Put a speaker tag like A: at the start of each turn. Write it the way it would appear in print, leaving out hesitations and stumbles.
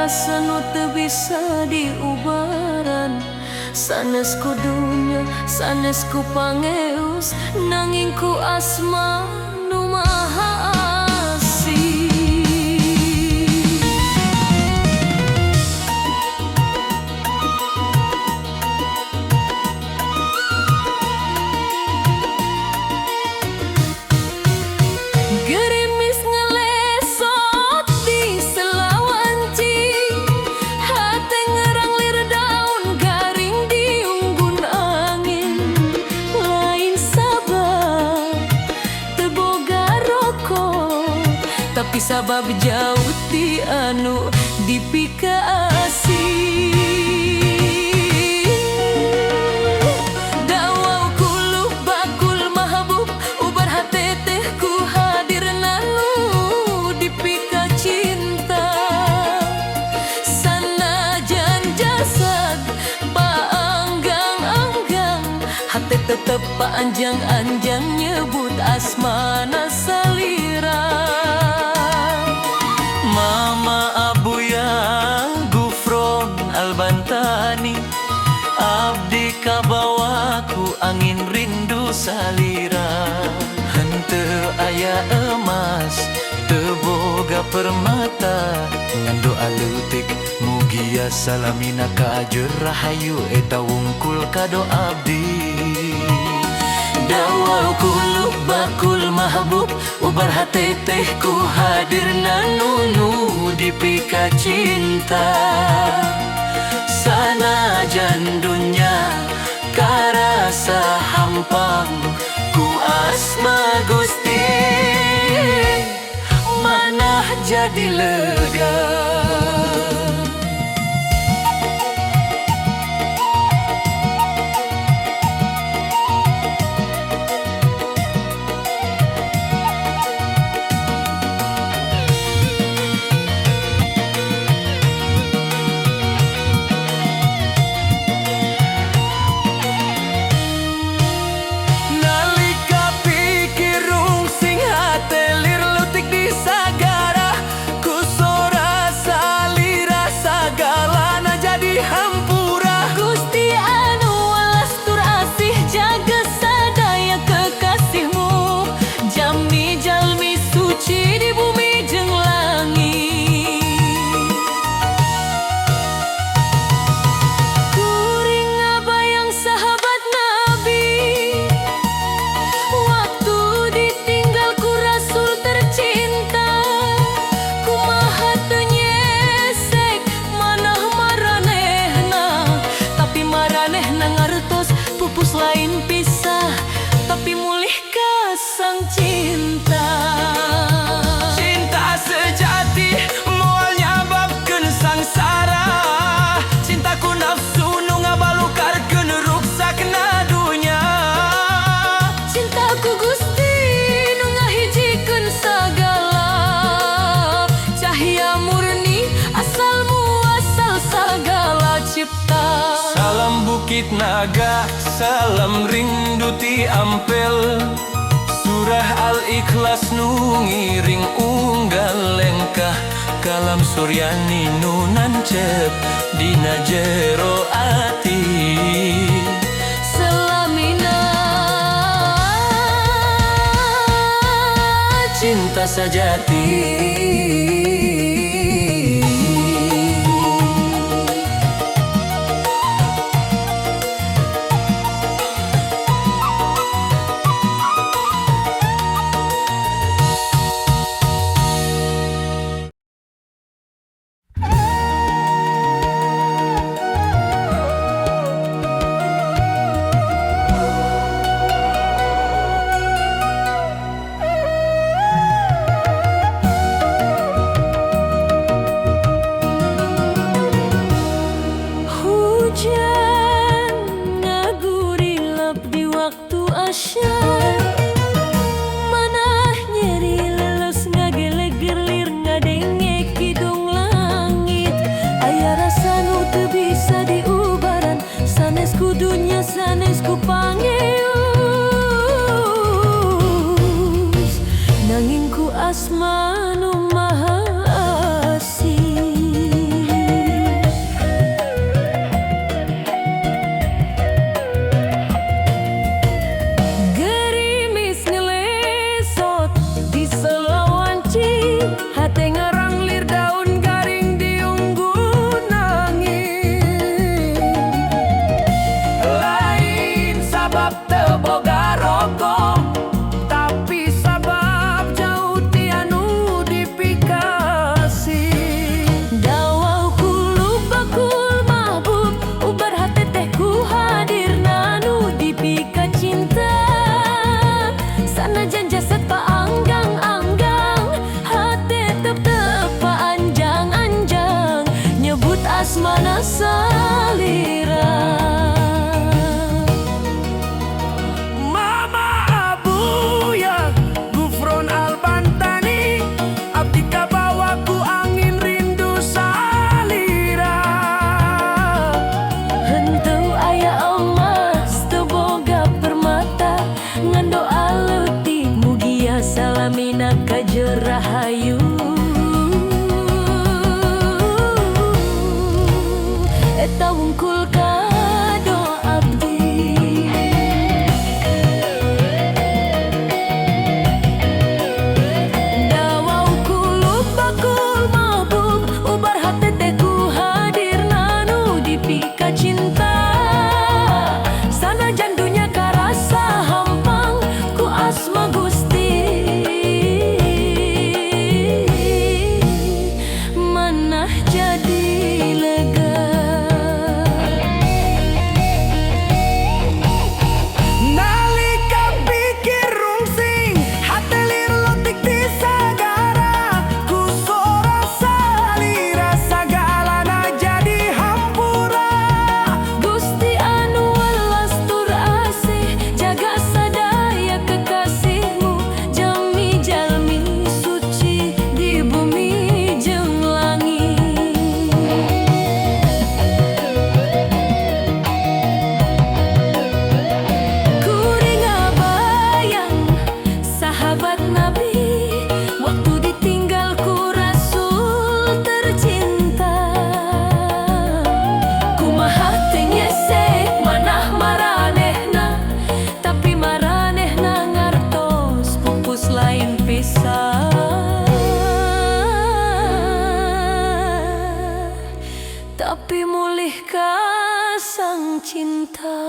A: rasa nu teu bisa diubaran. Sanes kudunya, sanes ku pangeus, nanging ku asma nu maha asih. Gerimis ngelesot di selawanci, hate ngeranglir daun garing di unggun angin. Lain sabab teboga rokok, tapi sabab jauh ti anu dipikasi. Tetep panjang-anjang nyebut asmana salira.
B: Mama Abuya Gufron Albantani, abdi kabawaku angin rindu salira. Henteu aya emas teboga permata, ngan doa leutik mugia salamina ka ajur rahayu eta wungkul kado abdi. Dawau kulub bakul mahbub, ubar hati teh ku hadir nanu dipika cinta. Sanajan dunya karasa hampang, ku asma Gusti manah jadi lega.
A: Lain pisah, tapi mulih ka sang cinta.
B: Cinta sejati moal nyababkeun sangsara. Cintaku nafsu nu ngabalukarkeun ruksakna dunya.
A: Cintaku Gusti nu ngahijikeun sagala. Cahya murni asal muasal sagala cipta.
B: Salam Bukit Naga, salam rindu ti Ampel. Surah Al-Ikhlas nu ngiring unggal lengkah. Kalam Suryani nu nancep dina jero ati.
A: Selamina
B: Cinta sajati.
A: manah nyeri leles ngageler-gelir ngadenge kidung langit. Aya rasa nu teu bisa diubaran, sanes kudunya sanes ku pangeus, nanging ku asma nu maha asih. rahayu. Eta wungkul kado abdi. Dawau kulub bakul mabuk, ubar hati teh ku hadir nanu dipika cinta. Sanajan dunya karasa hampang ku asma Gusti. Manah jadi lega.
B: Nalika pikir rungsing hate lir lotik di sagara, ku sora salira sagalana jadi hampura.
A: Gusti anu welas tur asih, jaga sadaya kekasihmu, jami jalmi suci di bumi jeung langit. Kuring ngabayang sahabat Nabi waktu ditinggal ku Rasul tercinta. Kumaha teu nyesek manah maranehna, tapi maranehna ngartos pupus lain pisah. Tapi mulih ka sang cinta.